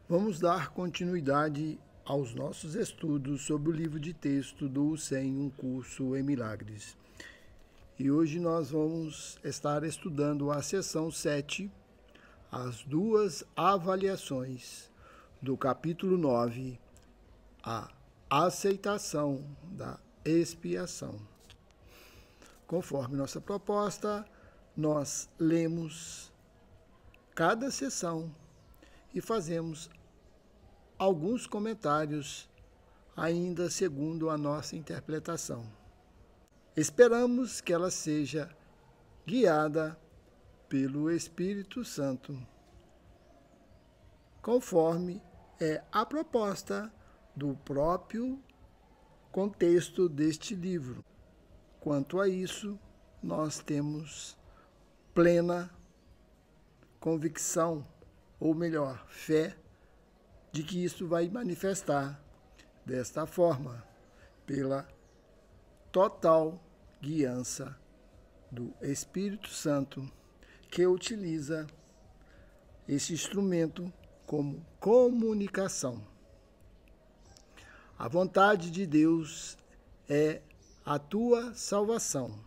Vamos dar continuidade aos nossos estudos sobre o livro de texto do SEM, um curso em milagres. E hoje nós vamos estar estudando a seção 7, as duas avaliações do capítulo 9, a aceitação da expiação. Conforme nossa proposta, nós lemos cada sessão e fazemos alguns comentários, ainda segundo a nossa interpretação. Esperamos que ela seja guiada pelo Espírito Santo, conforme é a proposta do próprio contexto deste livro. Quanto a isso, nós temos plena convicção, ou melhor, fé, de que isso vai manifestar desta forma, pela total guiança do Espírito Santo, que utiliza esse instrumento como comunicação. A vontade de Deus é a tua salvação.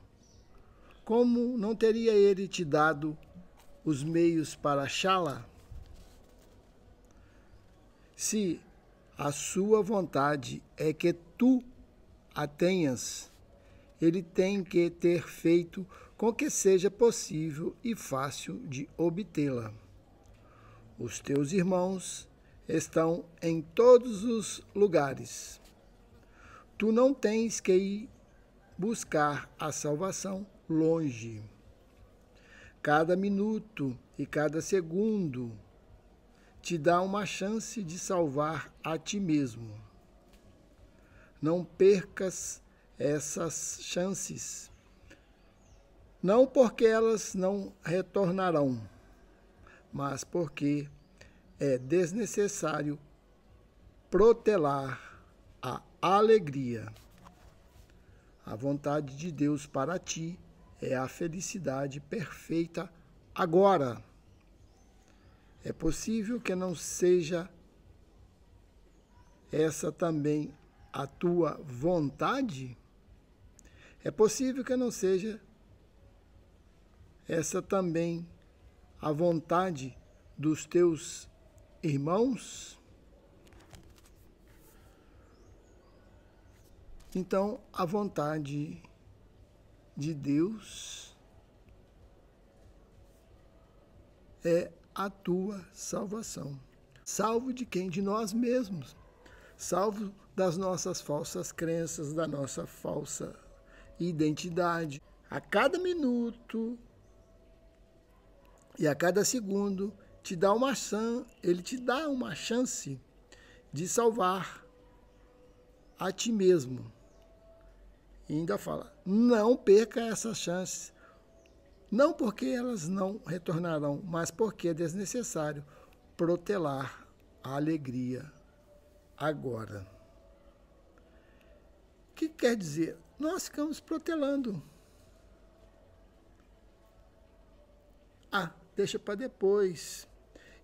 Como não teria Ele te dado os meios para achá-la? Se a sua vontade é que tu a tenhas, Ele tem que ter feito com que seja possível e fácil de obtê-la. Os teus irmãos estão em todos os lugares. Tu não tens que ir buscar a salvação longe. Cada minuto e cada segundo te dá uma chance de salvar a ti mesmo. Não percas essas chances, não porque elas não retornarão, mas porque é desnecessário protelar a alegria. A vontade de Deus para ti é a felicidade perfeita agora. É possível que não seja essa também a tua vontade? É possível que não seja essa também a vontade dos teus irmãos? Então, a vontade de Deus é a tua salvação. Salvo de quem? De nós mesmos. Salvo das nossas falsas crenças, da nossa falsa identidade. A cada minuto e a cada segundo, Ele te dá uma chance de salvar a ti mesmo. E ainda fala, não perca essas chances. Não porque elas não retornarão, mas porque é desnecessário protelar a alegria agora. O que quer dizer? Nós ficamos protelando. Deixa para depois.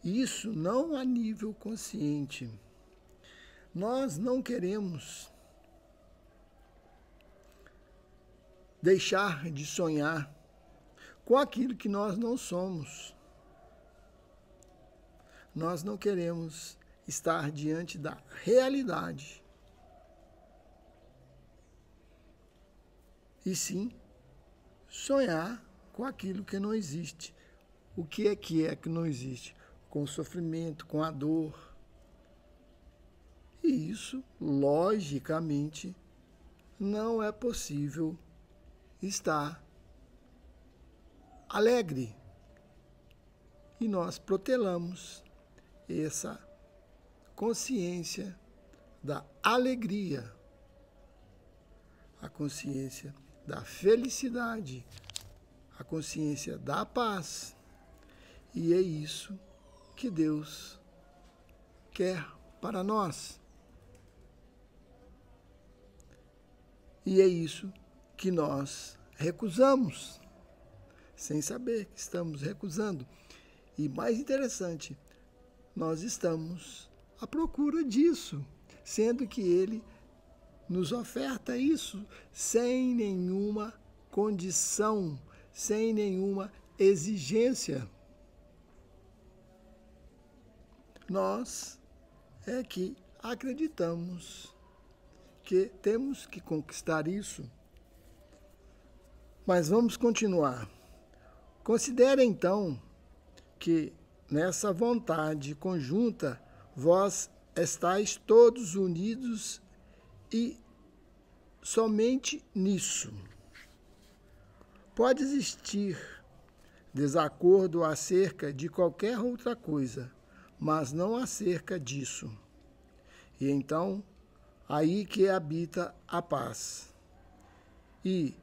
Isso não a nível consciente. Nós não queremos deixar de sonhar com aquilo que nós não somos. Nós não queremos estar diante da realidade. E sim, sonhar com aquilo que não existe. O que é que não existe? Com o sofrimento, com a dor. E isso, logicamente, não é possível estar alegre. E nós protelamos essa consciência da alegria, a consciência da felicidade, a consciência da paz. E é isso que Deus quer para nós. E é isso que nós recusamos, sem saber que estamos recusando. E mais interessante, nós estamos à procura disso, sendo que ele nos oferta isso sem nenhuma condição, sem nenhuma exigência. Nós é que acreditamos que temos que conquistar isso. Mas vamos continuar. Considere então que nessa vontade conjunta vós estáis todos unidos e somente nisso. Pode existir desacordo acerca de qualquer outra coisa, mas não acerca disso. E então, aí que habita a paz. E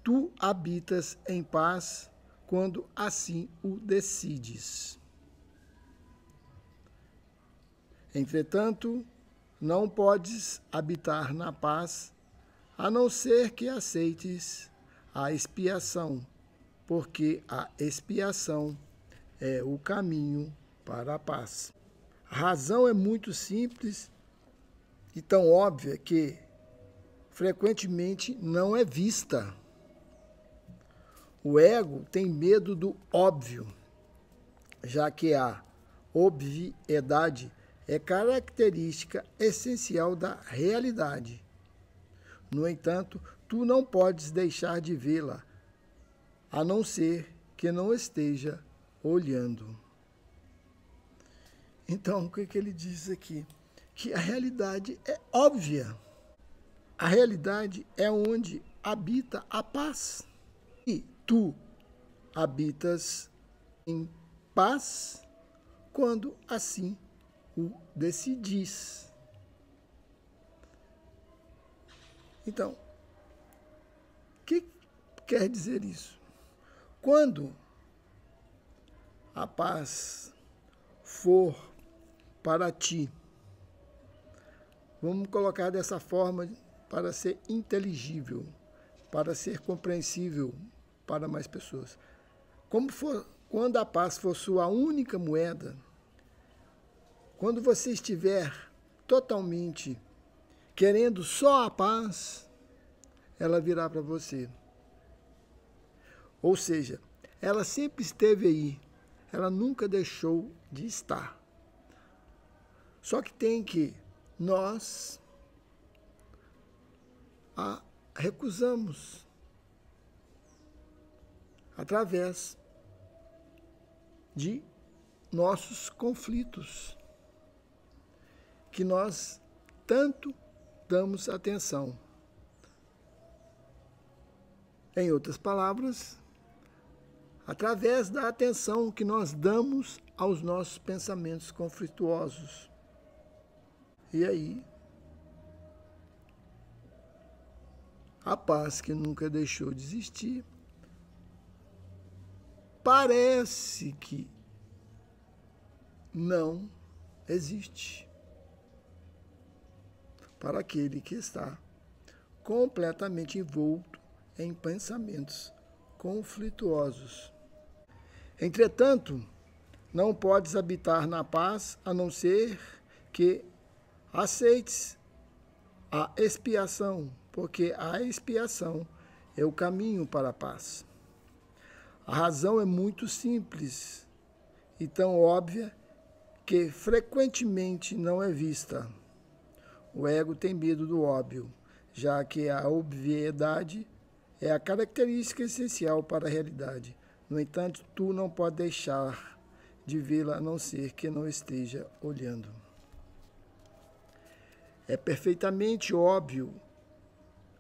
tu habitas em paz quando assim o decides. Entretanto, não podes habitar na paz, a não ser que aceites a expiação, porque a expiação é o caminho para a paz. A razão é muito simples e tão óbvia que frequentemente não é vista. O ego tem medo do óbvio, já que a obviedade é característica essencial da realidade. No entanto, tu não podes deixar de vê-la, a não ser que não esteja olhando. Então, o que ele diz aqui? Que a realidade é óbvia. A realidade é onde habita a paz. E tu habitas em paz quando assim o decidis. Então, o que quer dizer isso? Quando a paz for para ti, vamos colocar dessa forma para ser inteligível, para ser compreensível para mais pessoas. Quando a paz for sua única moeda, quando você estiver totalmente querendo só a paz, ela virá para você. Ou seja, ela sempre esteve aí, ela nunca deixou de estar. Só que tem que nós a recusamos através de nossos conflitos, que nós tanto damos atenção. Em outras palavras, através da atenção que nós damos aos nossos pensamentos conflituosos. E aí, a paz que nunca deixou de existir, parece que não existe para aquele que está completamente envolto em pensamentos conflituosos. Entretanto, não podes habitar na paz a não ser que aceites a expiação, porque a expiação é o caminho para a paz. A razão é muito simples e tão óbvia que frequentemente não é vista. O ego tem medo do óbvio, já que a obviedade é a característica essencial para a realidade. No entanto, tu não pode deixar de vê-la a não ser que não esteja olhando. É perfeitamente óbvio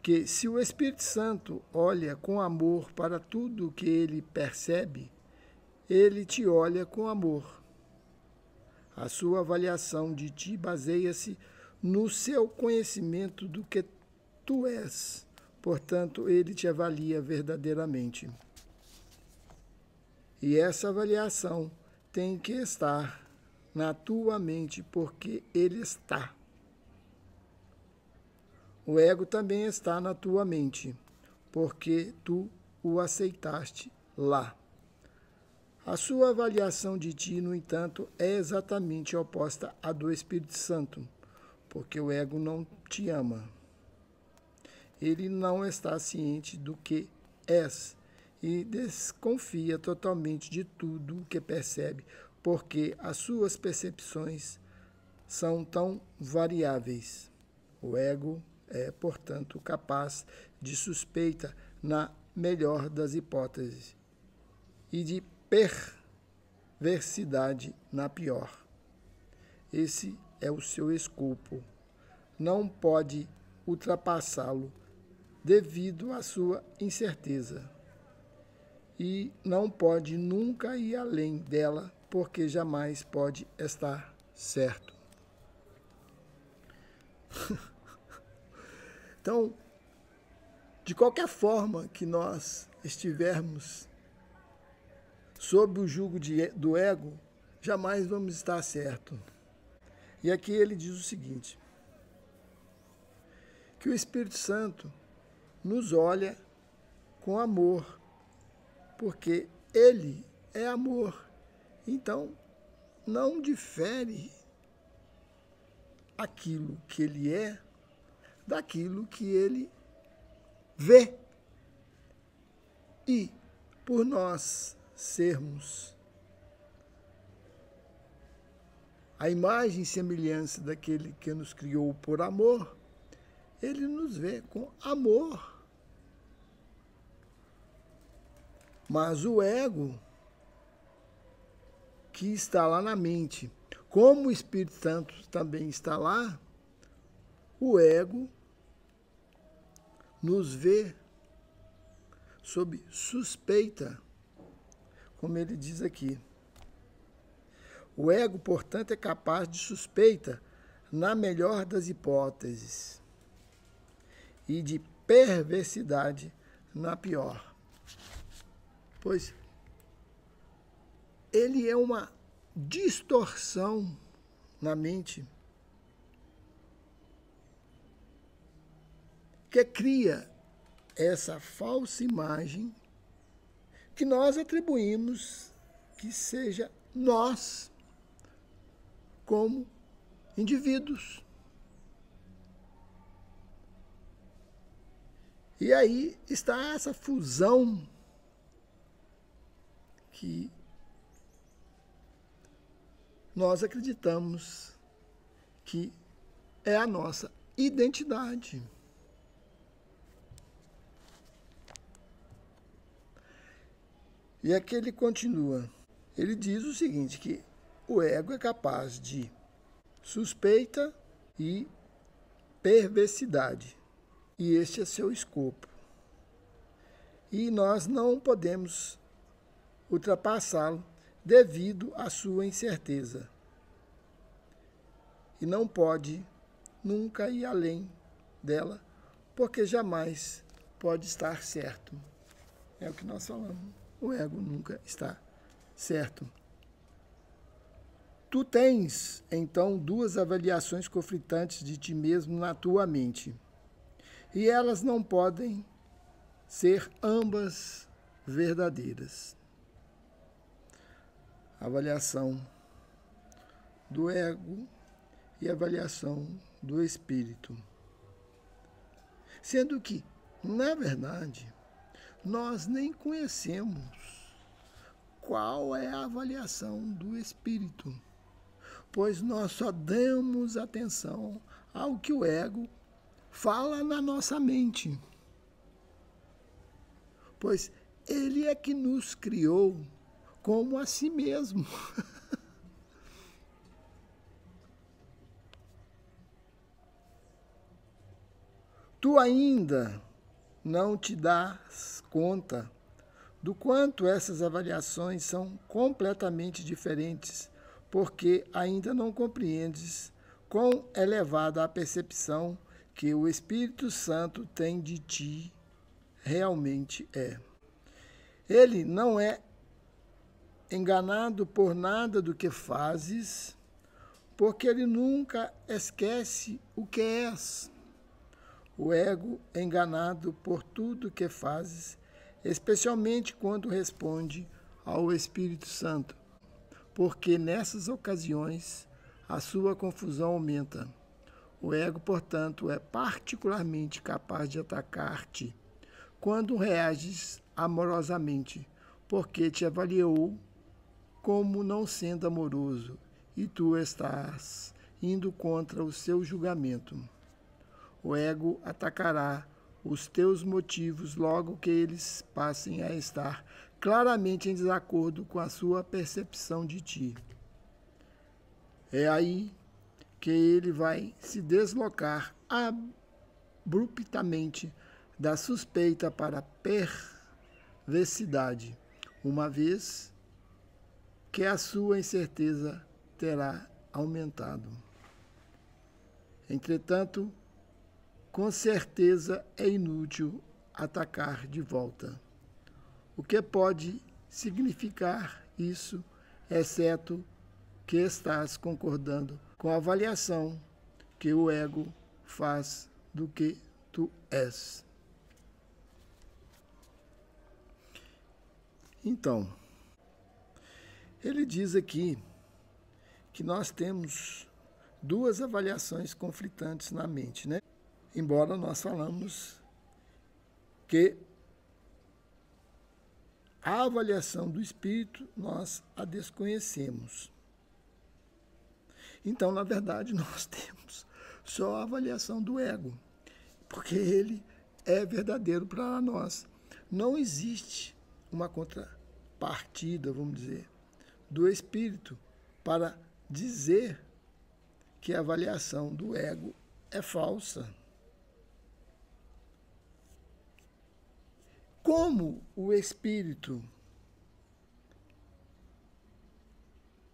que se o Espírito Santo olha com amor para tudo o que ele percebe, ele te olha com amor. A sua avaliação de ti baseia-se no seu conhecimento do que tu és. Portanto, ele te avalia verdadeiramente. E essa avaliação tem que estar na tua mente, porque ele está. O ego também está na tua mente, porque tu o aceitaste lá. A sua avaliação de ti, no entanto, é exatamente oposta à do Espírito Santo, porque o ego não te ama. Ele não está ciente do que és e desconfia totalmente de tudo o que percebe, porque as suas percepções são tão variáveis. O ego é, portanto, capaz de suspeita na melhor das hipóteses e de perversidade na pior. Esse é o seu escopo. Não pode ultrapassá-lo devido à sua incerteza. E não pode nunca ir além dela, porque jamais pode estar certo. Então, de qualquer forma que nós estivermos sob o jugo do ego, jamais vamos estar certo. E aqui ele diz o seguinte, que o Espírito Santo nos olha com amor, porque ele é amor. Então, não difere aquilo que ele é daquilo que ele vê. E, por nós sermos a imagem e semelhança daquele que nos criou por amor, ele nos vê com amor. Mas o ego, que está lá na mente, como o Espírito Santo também está lá, o ego nos vê sob suspeita, como ele diz aqui. O ego, portanto, é capaz de suspeita na melhor das hipóteses e de perversidade na pior. Pois ele é uma distorção na mente que cria essa falsa imagem que nós atribuímos que seja nós como indivíduos. E aí está essa fusão que nós acreditamos que é a nossa identidade. E aqui ele continua. Ele diz o seguinte, que o ego é capaz de suspeita e perversidade. E este é seu escopo. E nós não podemos ultrapassá-lo devido à sua incerteza. E não pode nunca ir além dela, porque jamais pode estar certo. É o que nós falamos. O ego nunca está certo. Tu tens, então, duas avaliações conflitantes de ti mesmo na tua mente. E elas não podem ser ambas verdadeiras. Avaliação do ego e avaliação do espírito. Sendo que, na verdade, nós nem conhecemos qual é a avaliação do espírito, pois nós só damos atenção ao que o ego fala na nossa mente, pois ele é que nos criou como a si mesmo. Tu ainda não te dás conta do quanto essas avaliações são completamente diferentes, porque ainda não compreendes quão elevada a percepção que o Espírito Santo tem de ti realmente é. Ele não é enganado por nada do que fazes, porque ele nunca esquece o que és. O ego é enganado por tudo que fazes, especialmente quando responde ao Espírito Santo, porque nessas ocasiões a sua confusão aumenta. O ego, portanto, é particularmente capaz de atacar-te quando reages amorosamente, porque te avaliou como não sendo amoroso e tu estás indo contra o seu julgamento. O ego atacará os teus motivos logo que eles passem a estar claramente em desacordo com a sua percepção de ti. É aí que ele vai se deslocar abruptamente da suspeita para a perversidade, uma vez que a sua incerteza terá aumentado. Entretanto, com certeza é inútil atacar de volta. O que pode significar isso, exceto que estás concordando com a avaliação que o ego faz do que tu és. Então, ele diz aqui que nós temos duas avaliações conflitantes na mente, né? Embora nós falamos que a avaliação do espírito nós a desconhecemos. Então, na verdade, nós temos só a avaliação do ego, porque ele é verdadeiro para nós. Não existe uma contrapartida, vamos dizer, do espírito para dizer que a avaliação do ego é falsa. Como o Espírito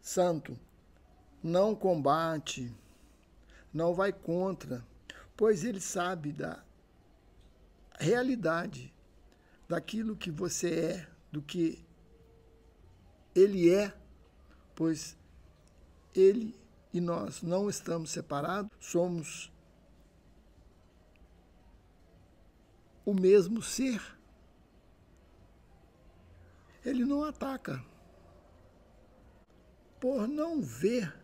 Santo não combate, não vai contra, pois ele sabe da realidade daquilo que você é, do que ele é, pois ele e nós não estamos separados, somos o mesmo ser. Ele não ataca por não ver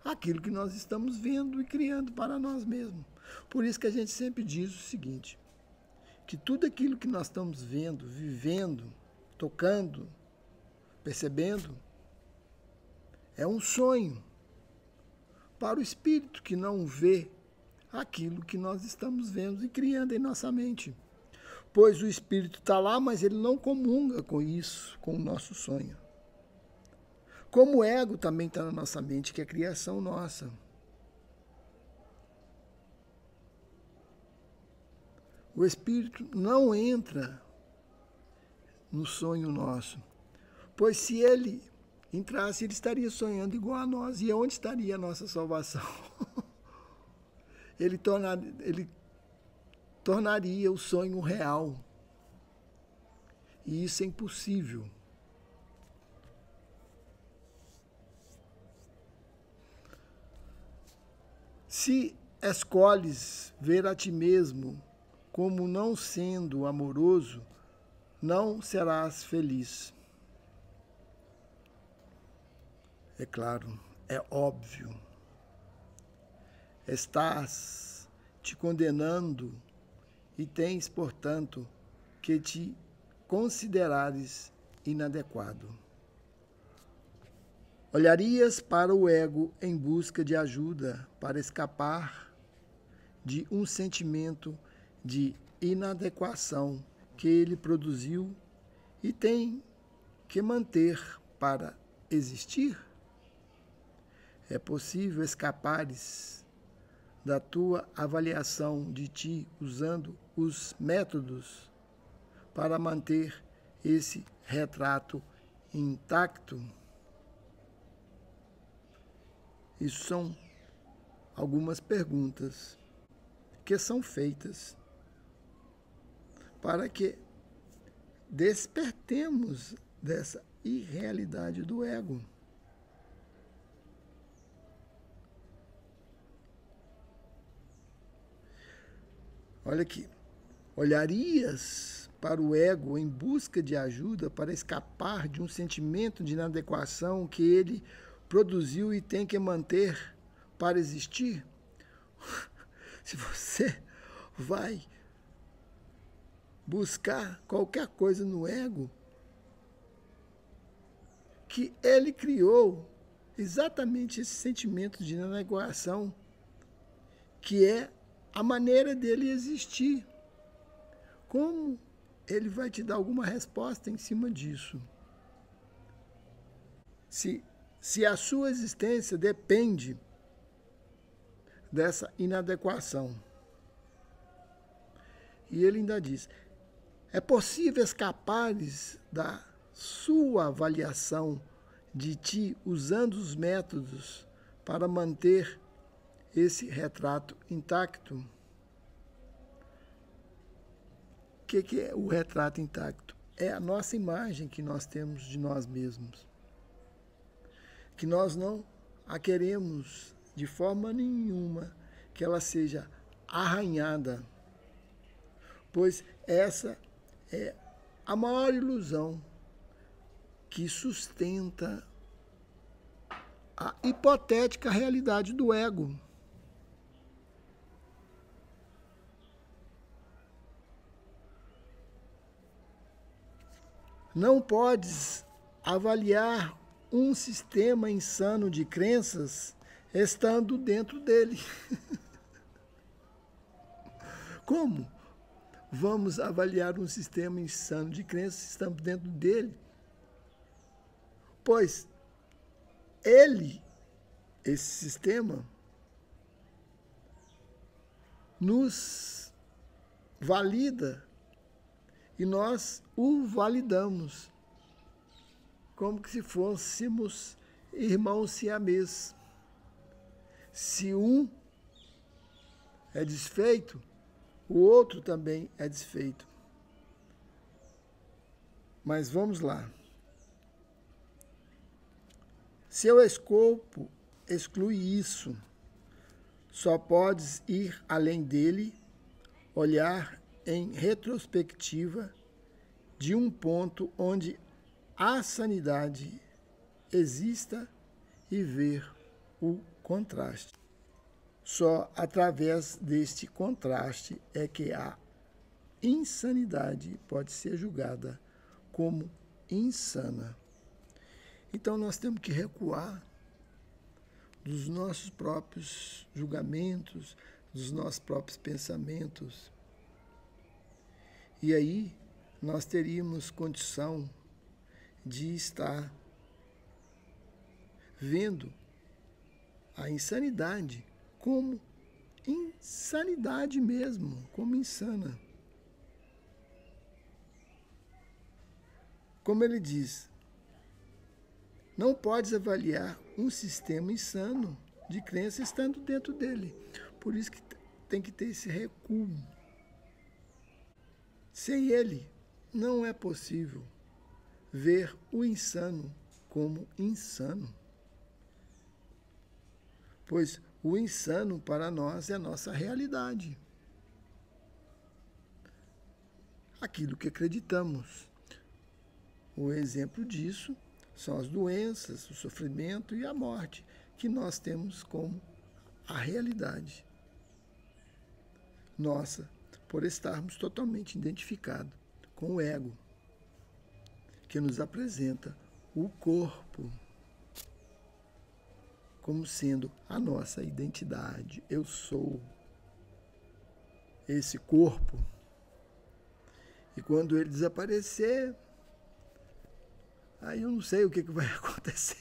aquilo que nós estamos vendo e criando para nós mesmos. Por isso que a gente sempre diz o seguinte, que tudo aquilo que nós estamos vendo, vivendo, tocando, percebendo, é um sonho para o espírito que não vê aquilo que nós estamos vendo e criando em nossa mente. Pois o espírito está lá, mas ele não comunga com isso, com o nosso sonho. Como o ego também está na nossa mente, que é a criação nossa. O espírito não entra no sonho nosso, pois se ele entrasse, ele estaria sonhando igual a nós. E onde estaria a nossa salvação? Ele tornaria o sonho real. E isso é impossível. Se escolhes ver a ti mesmo como não sendo amoroso, não serás feliz. É claro, é óbvio. Estás te condenando e tens, portanto, que te considerares inadequado. Olharias para o ego em busca de ajuda para escapar de um sentimento de inadequação que ele produziu e tem que manter para existir? É possível escapares da tua avaliação de ti usando os métodos para manter esse retrato intacto? Isso são algumas perguntas que são feitas para que despertemos dessa irrealidade do ego. Olha aqui, olharias para o ego em busca de ajuda para escapar de um sentimento de inadequação que ele produziu e tem que manter para existir? Se você vai buscar qualquer coisa no ego que ele criou, exatamente esse sentimento de inadequação, que é a maneira dele existir. Como ele vai te dar alguma resposta em cima disso? Se a sua existência depende dessa inadequação. E ele ainda diz, é possível escapares da sua avaliação de ti usando os métodos para manter esse retrato intacto? O que é o retrato intacto? É a nossa imagem que nós temos de nós mesmos. Que nós não a queremos de forma nenhuma que ela seja arranhada, pois essa é a maior ilusão que sustenta a hipotética realidade do ego. Não podes avaliar um sistema insano de crenças estando dentro dele. Como vamos avaliar um sistema insano de crenças estando dentro dele? Pois ele, esse sistema, nos valida e nós o validamos como que se fôssemos irmãos siameses. Se um é desfeito, o outro também é desfeito. Mas vamos lá. Seu escopo exclui isso. Só podes ir além dele, olhar em retrospectiva de um ponto onde a sanidade exista e ver o contraste. Só através deste contraste é que a insanidade pode ser julgada como insana. Então nós temos que recuar dos nossos próprios julgamentos, dos nossos próprios pensamentos. E aí nós teríamos condição de estar vendo a insanidade como insanidade mesmo, como insana. Como ele diz, não podes avaliar um sistema insano de crença estando dentro dele. Por isso que tem que ter esse recuo. Sem ele, não é possível ver o insano como insano. Pois o insano para nós é a nossa realidade. Aquilo que acreditamos. O exemplo disso são as doenças, o sofrimento e a morte, que nós temos como a realidade nossa, por estarmos totalmente identificados com o ego, que nos apresenta o corpo como sendo a nossa identidade. Eu sou esse corpo. E quando ele desaparecer, aí eu não sei o que vai acontecer.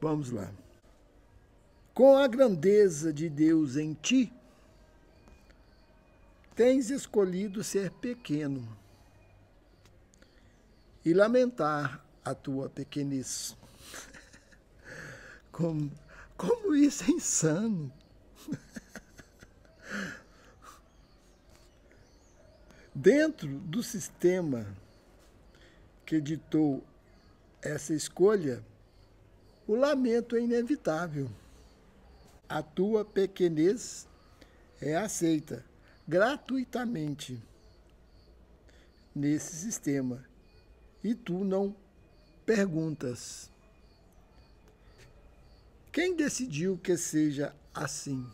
Vamos lá. Com a grandeza de Deus em ti, tens escolhido ser pequeno e lamentar a tua pequenez. Como isso é insano. Dentro do sistema que ditou essa escolha, o lamento é inevitável. A tua pequenez é aceita gratuitamente nesse sistema e tu não perguntas. Quem decidiu que seja assim?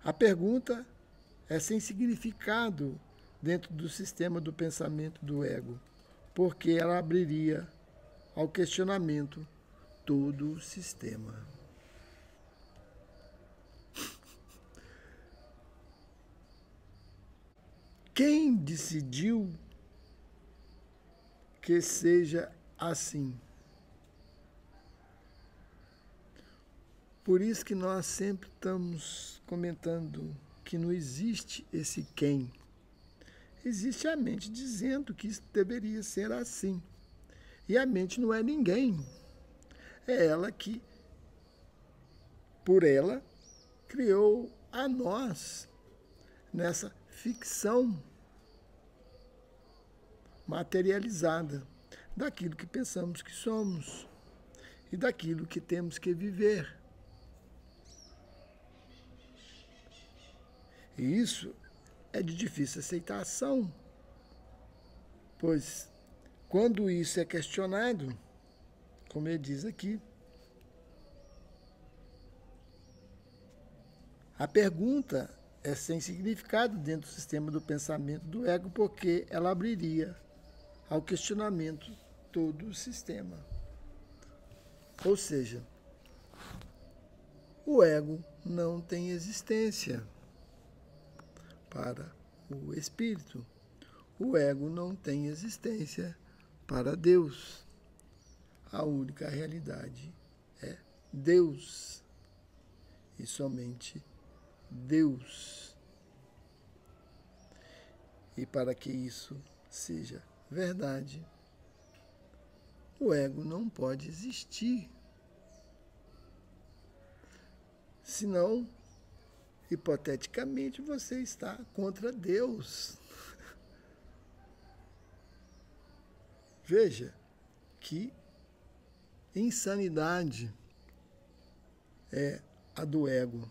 A pergunta é sem significado dentro do sistema do pensamento do ego, porque ela abriria ao questionamento todo o sistema. Quem decidiu que seja assim? Por isso que nós sempre estamos comentando que não existe esse quem. Existe a mente dizendo que isso deveria ser assim. E a mente não é ninguém. É ela que, por ela, criou a nós nessa ficção materializada daquilo que pensamos que somos e daquilo que temos que viver. E isso é de difícil aceitação, pois quando isso é questionado, como ele diz aqui, a pergunta é sem significado dentro do sistema do pensamento do ego, porque ela abriria ao questionamento todo o sistema. Ou seja, o ego não tem existência para o espírito. O ego não tem existência para Deus. A única realidade é Deus. E somente Deus. E para que isso seja verdade, o ego não pode existir. Senão, hipoteticamente, você está contra Deus. Veja que insanidade é a do ego.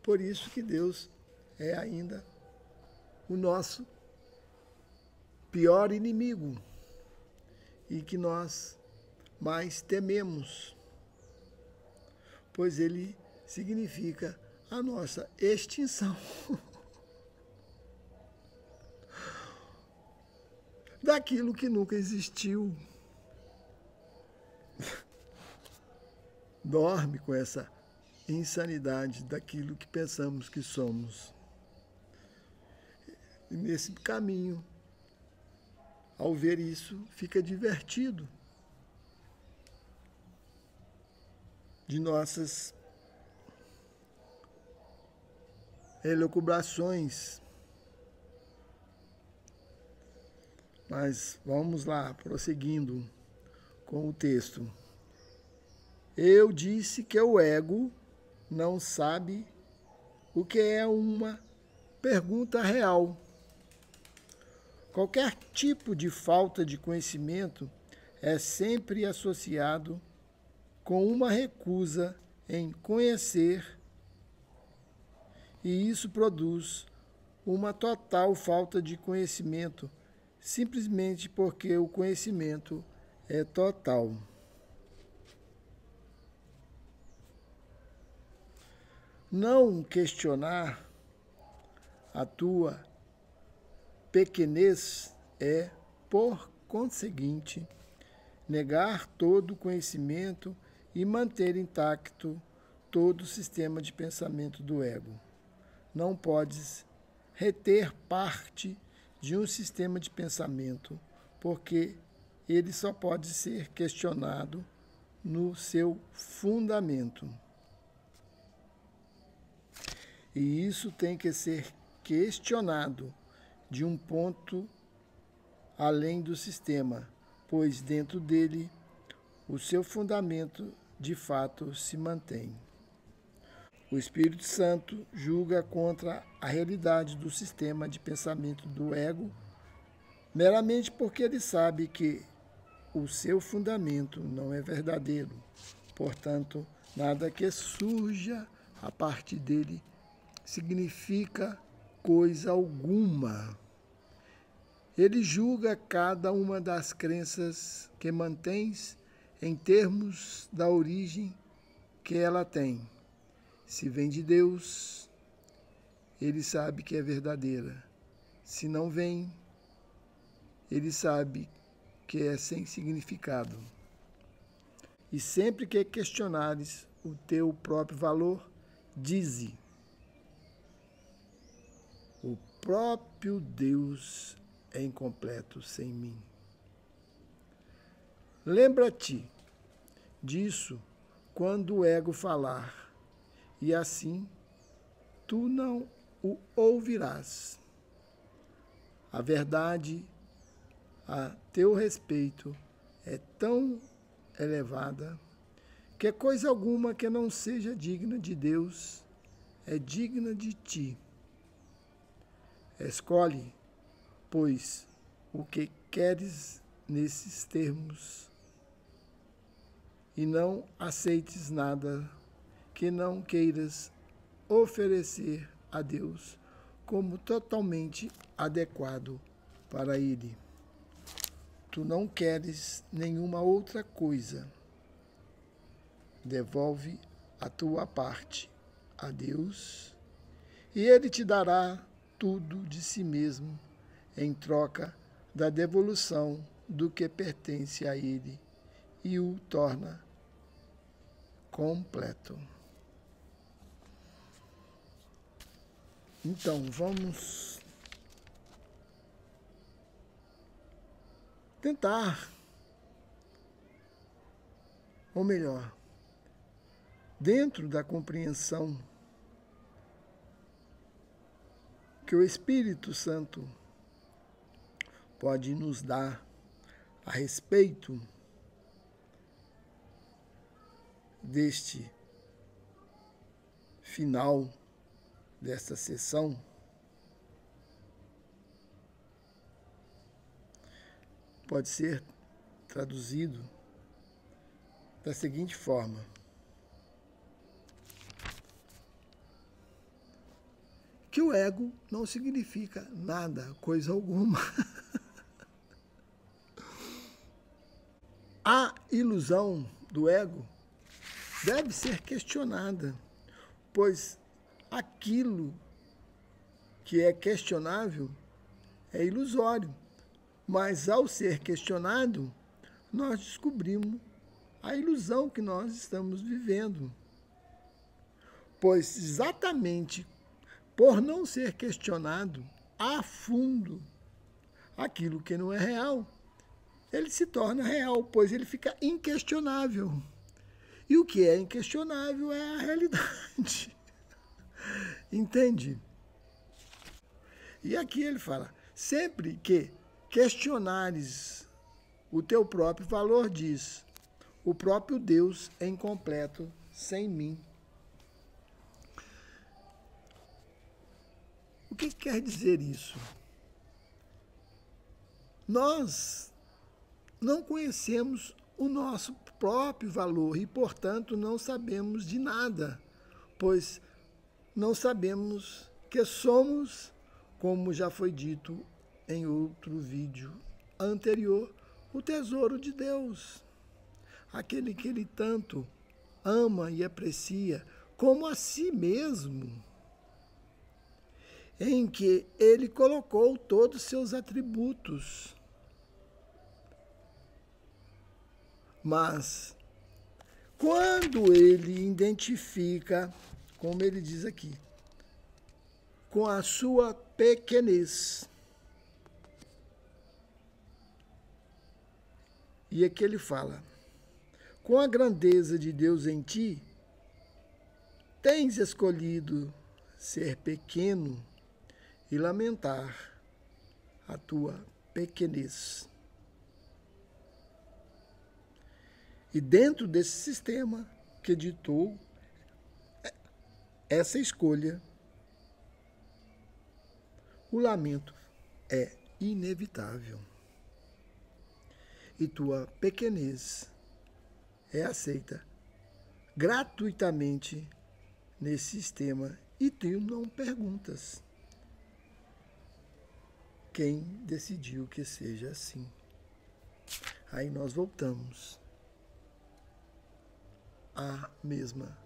Por isso que Deus é ainda o nosso pior inimigo e que nós mais tememos, pois ele significa a nossa extinção. Daquilo que nunca existiu. Dorme com essa insanidade daquilo que pensamos que somos. E nesse caminho, ao ver isso, fica divertido de nossas elucubrações. Mas vamos lá, prosseguindo com o texto. Eu disse que o ego não sabe o que é uma pergunta real. Qualquer tipo de falta de conhecimento é sempre associado com uma recusa em conhecer, e isso produz uma total falta de conhecimento, simplesmente porque o conhecimento é total. Não questionar a tua pequenez é, por conseguinte, negar todo o conhecimento e manter intacto todo o sistema de pensamento do ego. Não podes reter parte de um sistema de pensamento, porque ele só pode ser questionado no seu fundamento. E isso tem que ser questionado de um ponto além do sistema, pois dentro dele o seu fundamento de fato se mantém. O Espírito Santo julga contra a realidade do sistema de pensamento do ego, meramente porque ele sabe que o seu fundamento não é verdadeiro, Portanto, nada que surja a partir dele significa coisa alguma. Ele julga cada uma das crenças que mantens em termos da origem que ela tem. Se vem de Deus, ele sabe que é verdadeira. Se não vem, ele sabe que é sem significado. E sempre que questionares o teu próprio valor, dize: o próprio Deus é incompleto sem mim. Lembra-te disso quando o ego falar, e assim tu não o ouvirás. A verdade a teu respeito é tão elevada que coisa alguma que não seja digna de Deus é digna de ti. Escolhe, pois, o que queres nesses termos e não aceites nada que não queiras oferecer a Deus como totalmente adequado para Ele. Tu não queres nenhuma outra coisa. Devolve a tua parte a Deus e Ele te dará tudo de si mesmo em troca da devolução do que pertence a Ele e o torna completo. Então, vamos tentar, ou melhor, dentro da compreensão que o Espírito Santo pode nos dar a respeito deste final desta sessão, pode ser traduzido da seguinte forma: que o ego não significa nada, coisa alguma. A ilusão do ego deve ser questionada, pois aquilo que é questionável é ilusório, mas ao ser questionado, nós descobrimos a ilusão que nós estamos vivendo. Pois exatamente por não ser questionado a fundo aquilo que não é real, ele se torna real, pois ele fica inquestionável. E o que é inquestionável é a realidade. Entende? E aqui ele fala, sempre que questionares o teu próprio valor, diz, o próprio Deus é incompleto sem mim. O que quer dizer isso? Nós não conhecemos o nosso próprio valor e, portanto, não sabemos de nada, pois não sabemos que somos, como já foi dito em outro vídeo anterior, o tesouro de Deus, aquele que Ele tanto ama e aprecia como a si mesmo, em que Ele colocou todos os seus atributos. Mas, quando ele identifica, como ele diz aqui, com a sua pequenez, e aqui ele fala, com a grandeza de Deus em ti, tens escolhido ser pequeno e lamentar a tua pequenez. E dentro desse sistema que ditou essa escolha, o lamento é inevitável. E tua pequenez é aceita gratuitamente nesse sistema e tu não perguntas quem decidiu que seja assim. Aí nós voltamos à mesma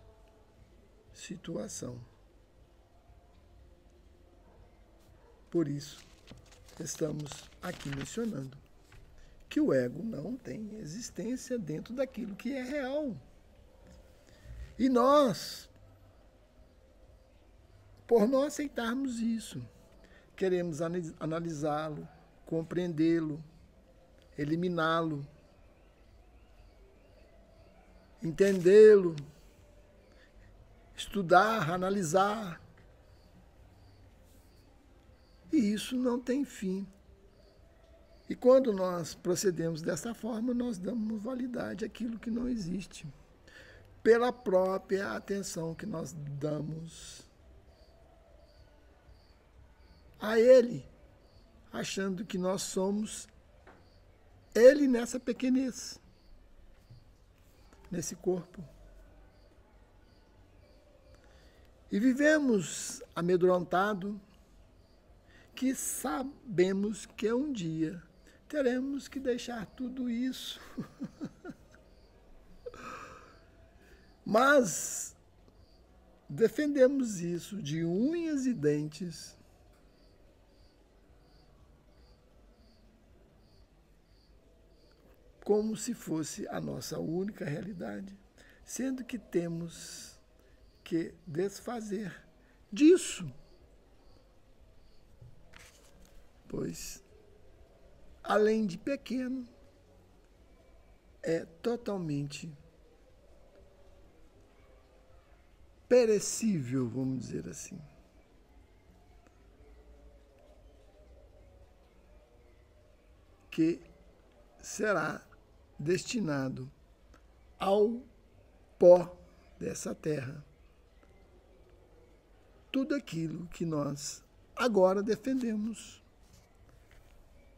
situação. Por isso, estamos aqui mencionando que o ego não tem existência dentro daquilo que é real. E nós, por não aceitarmos isso, queremos analisá-lo, compreendê-lo, eliminá-lo, entendê-lo, estudar, analisar. E isso não tem fim. E quando nós procedemos dessa forma, nós damos validade àquilo que não existe, pela própria atenção que nós damos a ele, achando que nós somos ele nessa pequenez, nesse corpo. E vivemos amedrontado, que sabemos que um dia teremos que deixar tudo isso. Mas defendemos isso de unhas e dentes, como se fosse a nossa única realidade, sendo que temos que desfazer disso. Pois, além de pequeno, é totalmente perecível, vamos dizer assim. Que será destinado ao pó dessa terra. Tudo aquilo que nós agora defendemos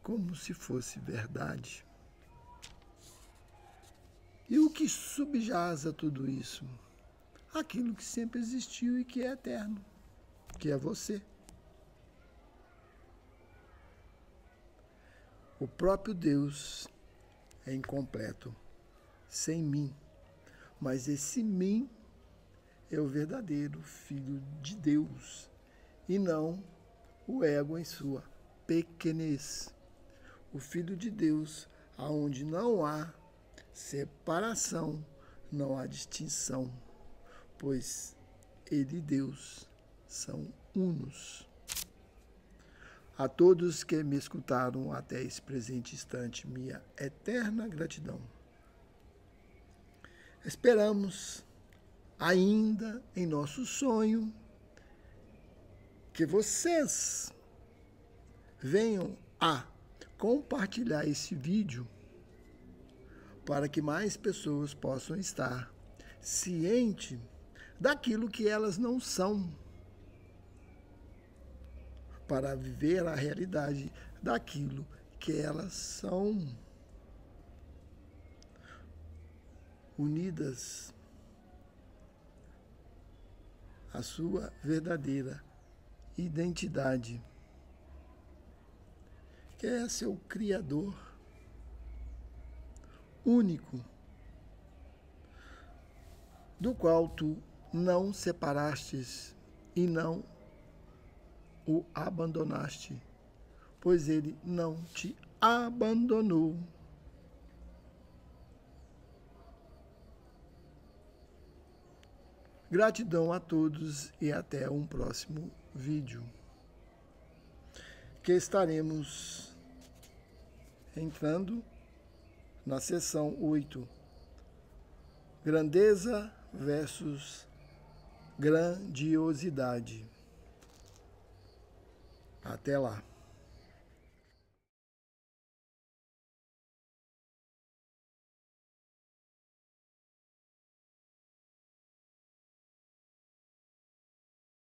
como se fosse verdade. E o que subjaz a tudo isso? Aquilo que sempre existiu e que é eterno, que é você. O próprio Deus é incompleto, sem mim. Mas esse mim é o verdadeiro Filho de Deus, e não o ego em sua pequenez. O Filho de Deus, aonde não há separação, não há distinção, pois Ele e Deus são unos. A todos que me escutaram até esse presente instante, minha eterna gratidão. Esperamos, ainda em nosso sonho, que vocês venham a compartilhar esse vídeo para que mais pessoas possam estar cientes daquilo que elas não são, para viver a realidade daquilo que elas são. Unidas à sua verdadeira identidade, que é seu Criador único, do qual tu não separastes e não o abandonaste, pois ele não te abandonou. Gratidão a todos e até um próximo vídeo, que estaremos entrando na seção 8, grandeza versus grandiosidade. Até lá.